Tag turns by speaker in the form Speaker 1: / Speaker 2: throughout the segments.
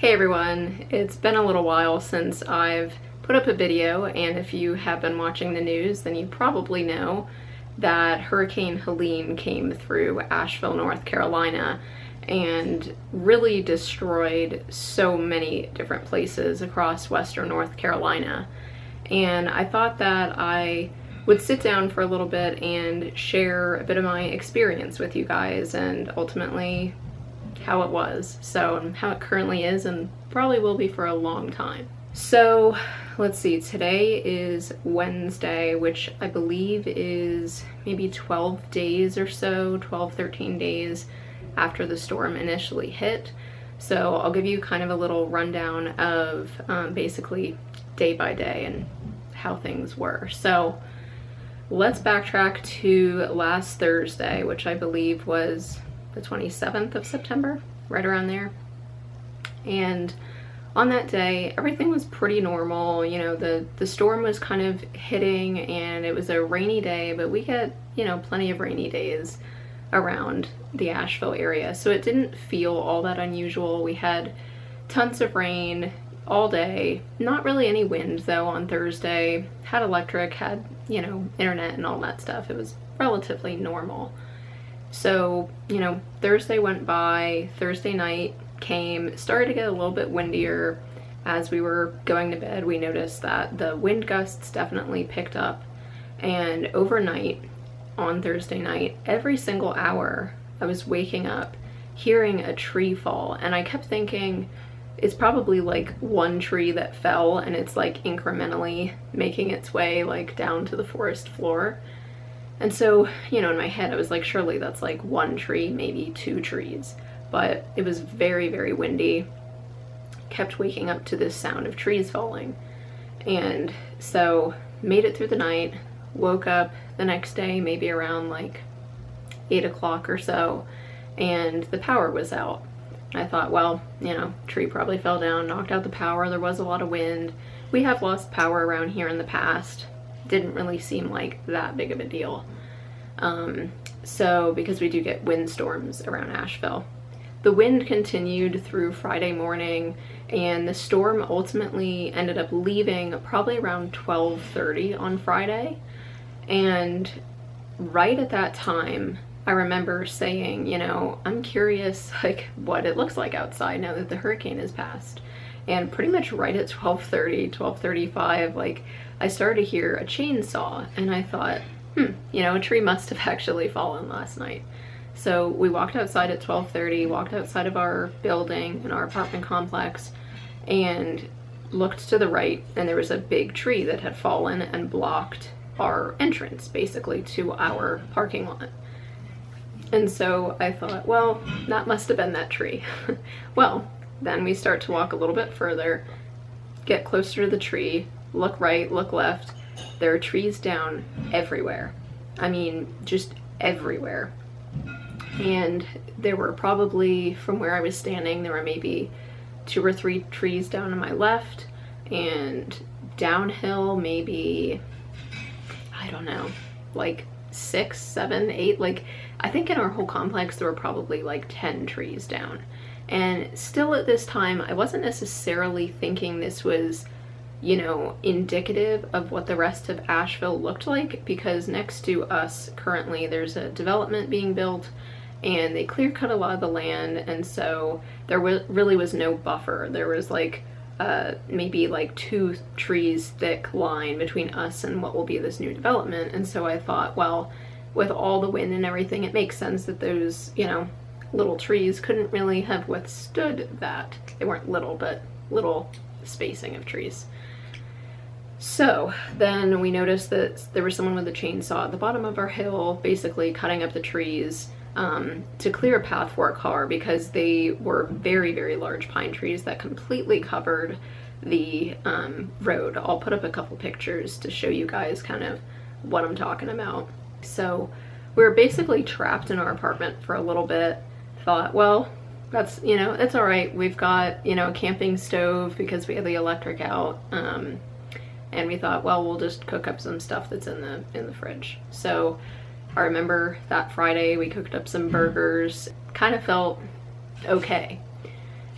Speaker 1: Hey everyone, it's been a little while since I've put up a video, and if you have been watching the news then you probably know that Hurricane Helene came through Asheville, North Carolina and really destroyed so many different places across western North Carolina. And I thought that I would sit down for a little bit and share a bit of my experience with you guys and ultimately how it was, so how it currently is and probably will be for a long time. So let's see, today is Wednesday, which I believe is maybe 12 days or so, 13 days after the storm initially hit. So I'll give you kind of a little rundown of basically day by day and how things were. So let's backtrack to last Thursday, which I believe was the 27th of September, right around there. And on that day, everything was pretty normal. You know, the storm was kind of hitting and it was a rainy day, but we get, you know, plenty of rainy days around the Asheville area. So it didn't feel all that unusual. We had tons of rain all day, not really any wind though on Thursday. Had electric, had, you know, internet and all that stuff. It was relatively normal. So, you know, Thursday went by, Thursday night came, started to get a little bit windier. As we were going to bed, we noticed that the wind gusts definitely picked up. And overnight, on Thursday night, every single hour, I was waking up hearing a tree fall. And I kept thinking, it's probably like one tree that fell and it's like incrementally making its way like down to the forest floor. And so, you know, in my head I was like, surely that's like one tree, maybe two trees. But it was very, very windy. Kept waking up to this sound of trees falling. And so made it through the night, woke up the next day, maybe around like 8 o'clock or so, and the power was out. I thought, well, you know, tree probably fell down, knocked out the power. There was a lot of wind. We have lost power around here in the past. Didn't really seem like that big of a deal. So because we do get windstorms around Asheville. The wind continued through Friday morning, and the storm ultimately ended up leaving probably around 12:30 on Friday. And right at that time, I remember saying, you know, I'm curious like what it looks like outside now that the hurricane has passed. And pretty much right at 12:30, 12:35, like I started to hear a chainsaw, and I thought, you know, a tree must have actually fallen last night. So we walked outside at 12:30, walked outside of our building in our apartment complex and looked to the right, and there was a big tree that had fallen and blocked our entrance basically to our parking lot. And so I thought, well, that must have been that tree. Well, then we start to walk a little bit further, get closer to the tree, look right, look left. There are trees down everywhere. I mean, just everywhere. And there were probably, from where I was standing, there were maybe 2 or 3 trees down to my left, and downhill maybe, I don't know, like 6, 7, 8, like I think in our whole complex there were probably like 10 trees down. And still at this time, I wasn't necessarily thinking this was, you know, indicative of what the rest of Asheville looked like, because next to us currently there's a development being built and they clear cut a lot of the land, and so there really was no buffer. There was like maybe like 2 trees thick line between us and what will be this new development. And so I thought, well, with all the wind and everything, it makes sense that those, you know, little trees couldn't really have withstood that. They weren't little, but little spacing of trees. So then we noticed that there was someone with a chainsaw at the bottom of our hill, basically cutting up the trees to clear a path for a car, because they were very, very large pine trees that completely covered the road. I'll put up a couple pictures to show you guys kind of what I'm talking about. So we were basically trapped in our apartment for a little bit. Thought, well, that's, you know, it's all right. We've got, you know, a camping stove because we had the electric out. And we thought, well, we'll just cook up some stuff that's in the fridge. So I remember that Friday we cooked up some burgers. Kind of felt okay.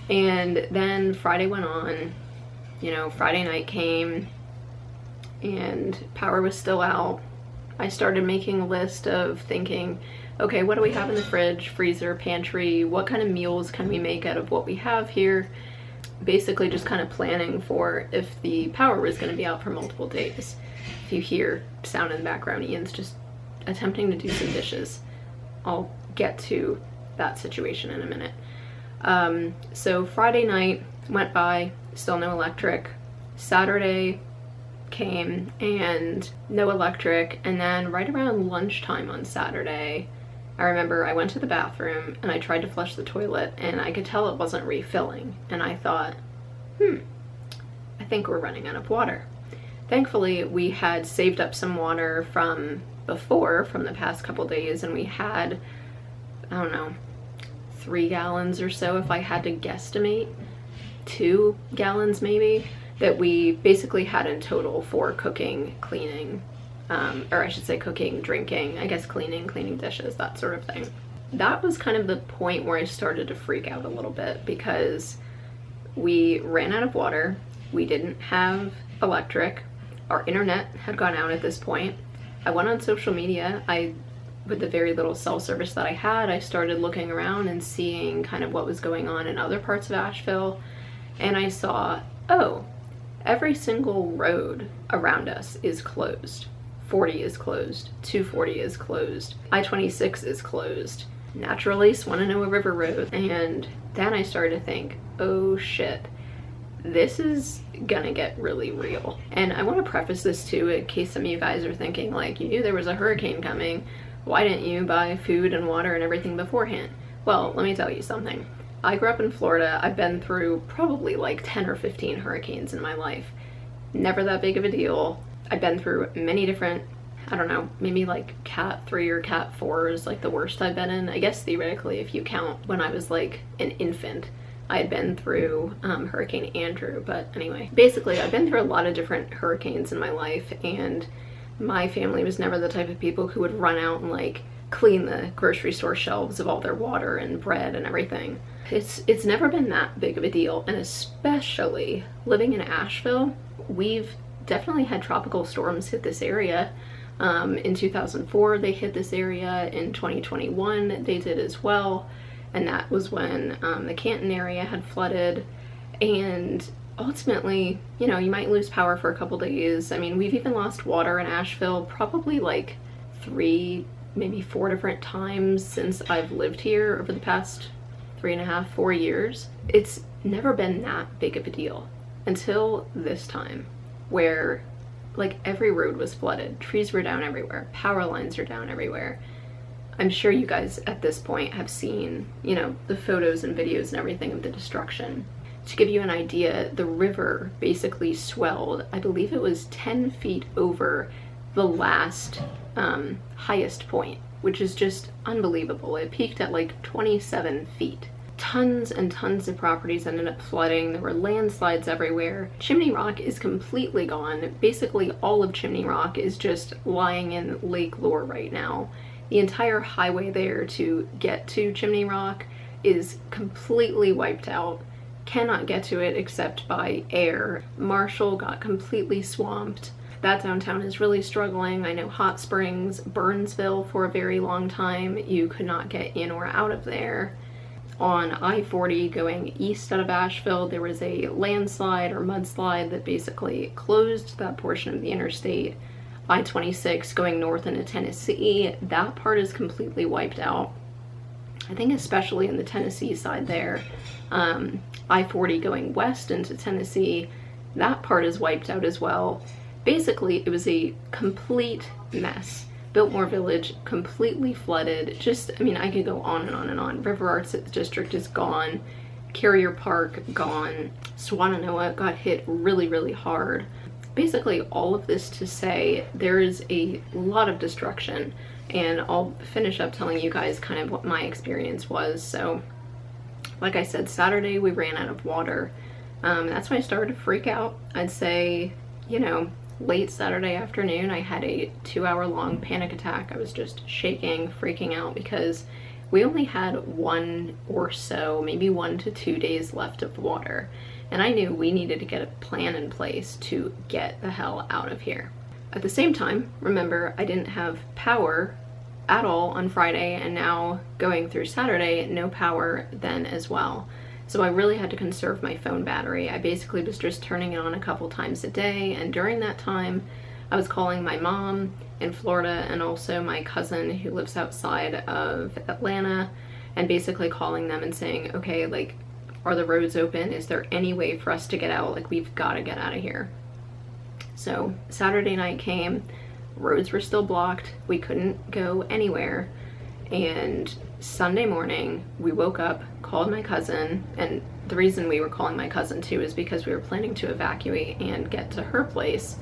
Speaker 1: And then Friday went on, you know, Friday night came and power was still out. I started making a list of thinking, okay, what do we have in the fridge, freezer, pantry? What kind of meals can we make out of what we have here? Basically just kind of planning for if the power was going to be out for multiple days. If you hear sound in the background, Ian's just attempting to do some dishes. I'll get to that situation in a minute. So Friday night went by, still no electric. Saturday came and no electric, and then right around lunchtime on Saturday, I remember I went to the bathroom and I tried to flush the toilet and I could tell it wasn't refilling, and I thought, I think we're running out of water. Thankfully, we had saved up some water from before, from the past couple days, and we had, I don't know, 3 gallons or so, if I had to guesstimate, 2 gallons maybe, that we basically had in total for cooking, cleaning, or I should say cooking, drinking, I guess cleaning dishes, that sort of thing. That was kind of the point where I started to freak out a little bit, because we ran out of water, we didn't have electric, our internet had gone out at this point. I went on social media. With the very little cell service that I had, I started looking around and seeing kind of what was going on in other parts of Asheville, and I saw, oh, every single road around us is closed. 40 is closed, 240 is closed, I-26 is closed, Naturally, Swannanoa River Road. And then I started to think, oh shit, this is gonna get really real. And I want to preface this too, in case some of you guys are thinking, like, you knew there was a hurricane coming, why didn't you buy food and water and everything beforehand? Well, let me tell you something. I grew up in Florida. I've been through probably like 10 or 15 hurricanes in my life. Never that big of a deal. I've been through many different, I don't know, maybe like Cat 3 or Cat 4 is like the worst I've been in. I guess theoretically, if you count when I was like an infant, I had been through Hurricane Andrew. But anyway, basically I've been through a lot of different hurricanes in my life, and my family was never the type of people who would run out and like clean the grocery store shelves of all their water and bread and everything. It's never been that big of a deal, and especially living in Asheville, we've definitely had tropical storms hit this area. In 2004 they hit this area, in 2021 they did as well, and that was when the Canton area had flooded. And ultimately, you know, you might lose power for a couple days. I mean, we've even lost water in Asheville probably like 3, maybe 4 different times since I've lived here over the past 3.5, 4 years. It's never been that big of a deal until this time, where like every road was flooded, trees were down everywhere, power lines are down everywhere. I'm sure you guys at this point have seen, you know, the photos and videos and everything of the destruction. To give you an idea, the river basically swelled, I believe it was 10 feet over the last highest point, which is just unbelievable. It peaked at like 27 feet. Tons and tons of properties ended up flooding. There were landslides everywhere. Chimney Rock is completely gone. Basically all of Chimney Rock is just lying in Lake Lure right now. The entire highway there to get to Chimney Rock is completely wiped out. Cannot get to it except by air. Marshall got completely swamped. That downtown is really struggling. I know Hot Springs, Burnsville, for a very long time, you could not get in or out of there. On I-40 going east out of Asheville, there was a landslide or mudslide that basically closed that portion of the interstate. I-26 going north into Tennessee, that part is completely wiped out. I think especially in the Tennessee side there. I-40 going west into Tennessee, that part is wiped out as well. Basically, it was a complete mess. Biltmore Village completely flooded. Just, I mean, I could go on and on and on. River Arts District is gone. Carrier Park gone. Swannanoa got hit really, really hard. Basically, all of this to say there is a lot of destruction, and I'll finish up telling you guys kind of what my experience was. So, like I said, Saturday we ran out of water. That's when I started to freak out. I'd say, you know, late Saturday afternoon, I had a 2-hour long panic attack. I was just shaking, freaking out, because we only had 1 or so, maybe 1 to 2 days left of water. And I knew we needed to get a plan in place to get the hell out of here. At the same time, remember, I didn't have power at all on Friday, and now going through Saturday, no power then as well. So I really had to conserve my phone battery. I basically was just turning it on a couple times a day, and during that time, I was calling my mom in Florida and also my cousin who lives outside of Atlanta, and basically calling them and saying, okay, like, are the roads open? Is there any way for us to get out? Like, we've got to get out of here. So Saturday night came, roads were still blocked, we couldn't go anywhere, and Sunday morning we woke up, called my cousin, and the reason we were calling my cousin too is because we were planning to evacuate and get to her place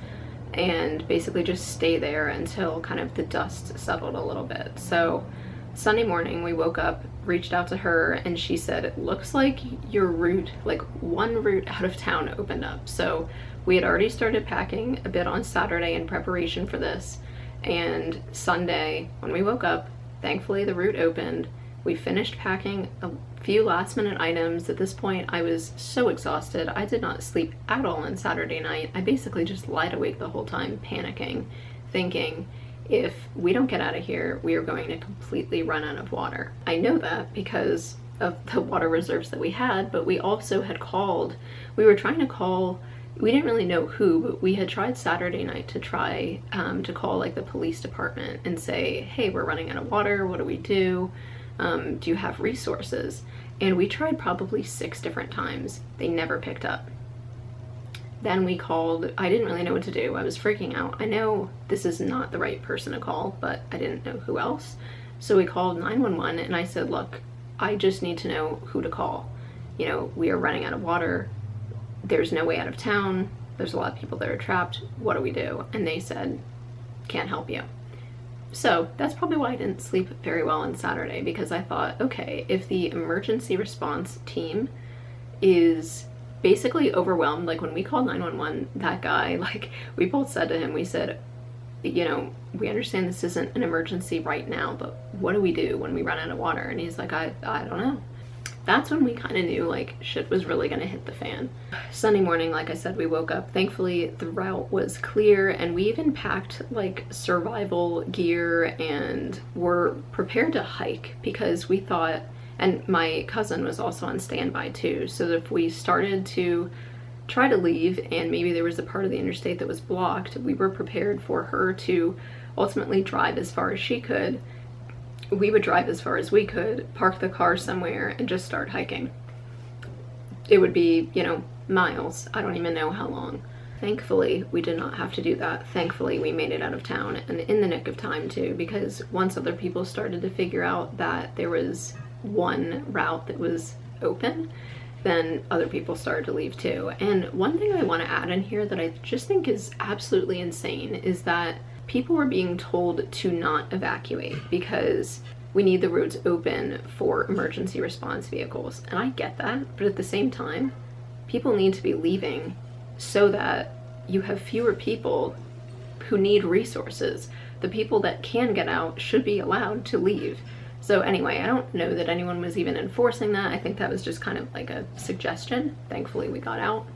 Speaker 1: and basically just stay there until kind of the dust settled a little bit. So Sunday morning we woke up, reached out to her, and she said, it looks like your route, like one route out of town opened up. So we had already started packing a bit on Saturday in preparation for this, and Sunday when we woke up, thankfully the route opened. We finished packing a few last minute items. At this point I was so exhausted. I did not sleep at all on Saturday night. I basically just lied awake the whole time panicking, thinking if we don't get out of here, we are going to completely run out of water. I know that because of the water reserves that we had, but we also had called, we were trying to call, we didn't really know who, but we had tried Saturday night to try to call like the police department and say, hey, we're running out of water, what do we do? Do you have resources? And we tried probably 6 different times. They never picked up. Then we called, I didn't really know what to do. I was freaking out. I know this is not the right person to call, but I didn't know who else. So we called 911 and I said, look, I just need to know who to call. You know, we are running out of water. There's no way out of town. There's a lot of people that are trapped. What do we do? And they said, can't help you. So that's probably why I didn't sleep very well on Saturday, because I thought, okay, if the emergency response team is basically overwhelmed, like when we called 911, that guy, like we both said to him, we said, you know, we understand this isn't an emergency right now, but what do we do when we run out of water? And he's like, I don't know. That's when we kind of knew like shit was really gonna hit the fan. Sunday morning, like I said, we woke up. Thankfully, the route was clear, and we even packed like survival gear and were prepared to hike because we thought, and my cousin was also on standby too, so that if we started to try to leave and maybe there was a part of the interstate that was blocked, we were prepared for her to ultimately drive as far as she could. We would drive as far as we could, park the car somewhere, and just start hiking. It would be, you know, miles. I don't even know how long. Thankfully, we did not have to do that. Thankfully, we made it out of town, and in the nick of time too, because once other people started to figure out that there was one route that was open, then other people started to leave too. And one thing I want to add in here that I just think is absolutely insane is that people were being told to not evacuate because we need the roads open for emergency response vehicles. And I get that, but at the same time, people need to be leaving so that you have fewer people who need resources. The people that can get out should be allowed to leave. So anyway, I don't know that anyone was even enforcing that. I think that was just kind of like a suggestion. Thankfully, we got out.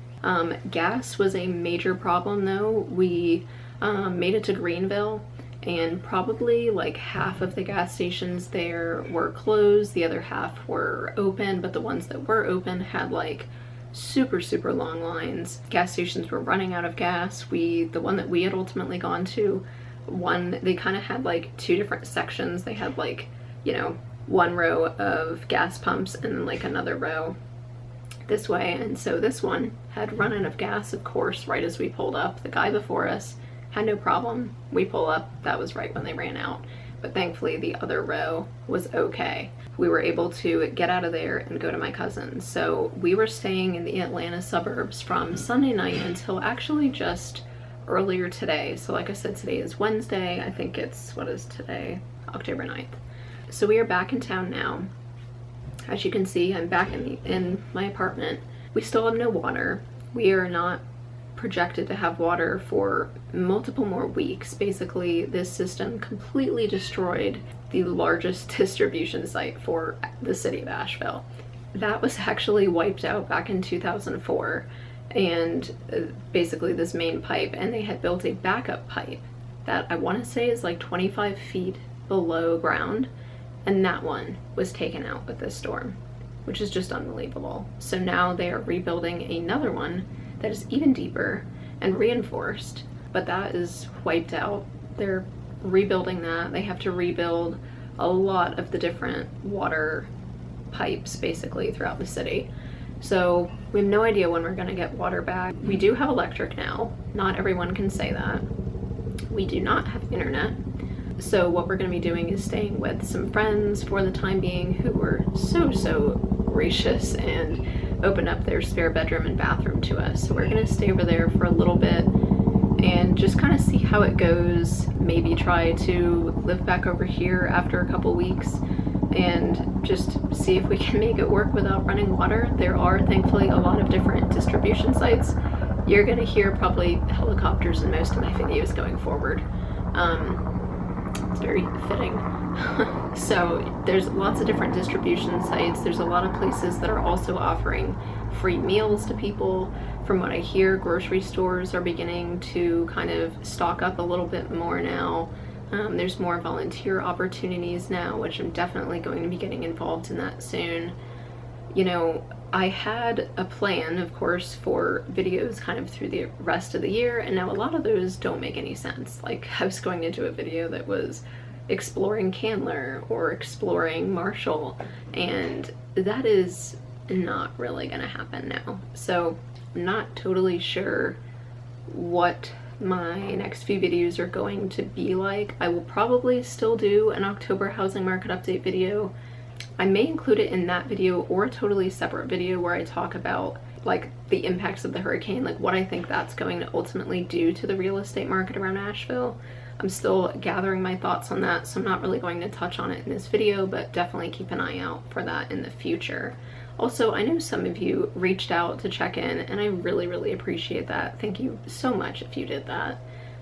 Speaker 1: Gas was a major problem though. We made it to Greenville, and probably like half of the gas stations there were closed, the other half were open, but the ones that were open had like super long lines. Gas stations were running out of gas. The one that we had ultimately gone to, they kind of had like 2 different sections. They had like, you know, one row of gas pumps and then like another row this way, and so this one had run out of gas, of course, right as we pulled up. The guy before us had no problem. We pull up, that was right when they ran out. But thankfully the other row was okay. We were able to get out of there and go to my cousin's. So we were staying in the Atlanta suburbs from Sunday night until actually just earlier today. So like I said, today is Wednesday. I think it's, what is today? October 9th. So we are back in town now. As you can see, I'm back in my apartment. We still have no water. We are not projected to have water for multiple more weeks. Basically, this system completely destroyed the largest distribution site for the city of Asheville. That was actually wiped out back in 2004, and basically this main pipe, and they had built a backup pipe that I want to say is like 25 feet below ground, and that one was taken out with this storm, which is just unbelievable. So now they are rebuilding another one that is even deeper and reinforced, but that is wiped out. They're rebuilding that. They have to rebuild a lot of the different water pipes basically throughout the city. So we have no idea when we're going to get water back. We do have electric now. Not everyone can say that. We do not have internet. So what we're going to be doing is staying with some friends for the time being, who were so gracious and opened up their spare bedroom and bathroom to us. So we're going to stay over there for a little bit and just kind of see how it goes. Maybe try to live back over here after a couple weeks and just see if we can make it work without running water. There are thankfully a lot of different distribution sites. You're going to hear probably helicopters in most of my videos going forward. It's very fitting. So there's lots of different distribution sites. There's a lot of places that are also offering free meals to people. From what I hear, grocery stores are beginning to kind of stock up a little bit more now. There's more volunteer opportunities now, which I'm definitely going to be getting involved in that soon. You know, I had a plan, of course, for videos kind of through the rest of the year, and now a lot of those don't make any sense. Like, I was going to do a video that was exploring Candler or exploring Marshall, and that is not really gonna happen now. So I'm not totally sure what my next few videos are going to be like. I will probably still do an October housing market update video. I may include it in that video or a totally separate video where I talk about like the impacts of the hurricane, like what I think that's going to ultimately do to the real estate market around Asheville. I'm still gathering my thoughts on that, so I'm not really going to touch on it in this video, but definitely keep an eye out for that in the future. Also, I know some of you reached out to check in, and I really appreciate that. Thank you so much if you did that.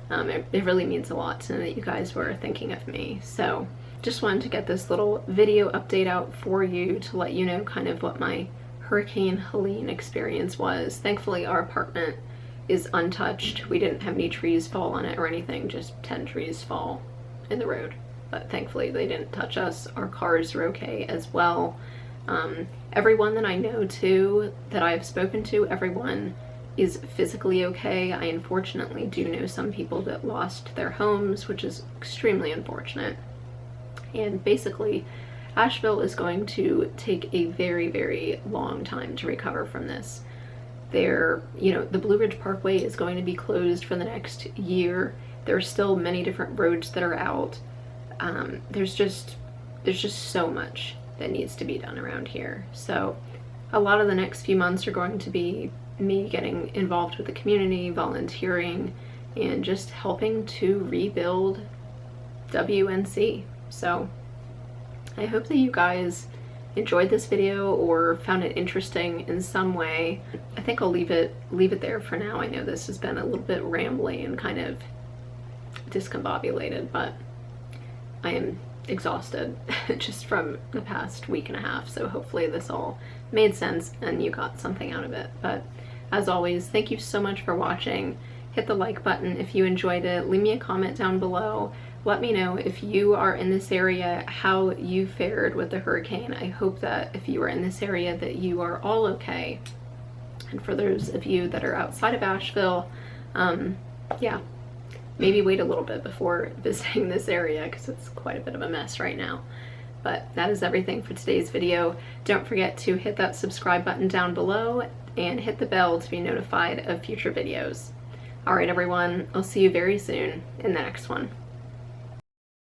Speaker 1: It really means a lot to know that you guys were thinking of me. So just wanted to get this little video update out for you to let you know kind of what my Hurricane Helene experience was. Thankfully, our apartment is untouched. We didn't have any trees fall on it or anything, just 10 trees fall in the road. But thankfully they didn't touch us. Our cars are okay as well. Everyone that I know too, that I've spoken to, everyone is physically okay. I unfortunately do know some people that lost their homes, which is extremely unfortunate. And basically, Asheville is going to take a very long time to recover from this. The Blue Ridge Parkway is going to be closed for the next year. There are still many different roads that are out. There's just so much that needs to be done around here. So a lot of the next few months are going to be me getting involved with the community, volunteering, and just helping to rebuild WNC. So I hope that you guys enjoyed this video or found it interesting in some way. I think I'll leave it there for now. I know this has been a little bit rambly and kind of discombobulated, but I am exhausted just from the past week and a half, so hopefully this all made sense and you got something out of it. But as always, thank you so much for watching. Hit the like button if you enjoyed it. Leave me a comment down below. Let me know if you are in this area, how you fared with the hurricane. I hope that if you are in this area that you are all okay. And for those of you that are outside of Asheville, yeah, maybe wait a little bit before visiting this area because it's quite a bit of a mess right now. But that is everything for today's video. Don't forget to hit that subscribe button down below and hit the bell to be notified of future videos. All right, everyone, I'll see you very soon in the next one.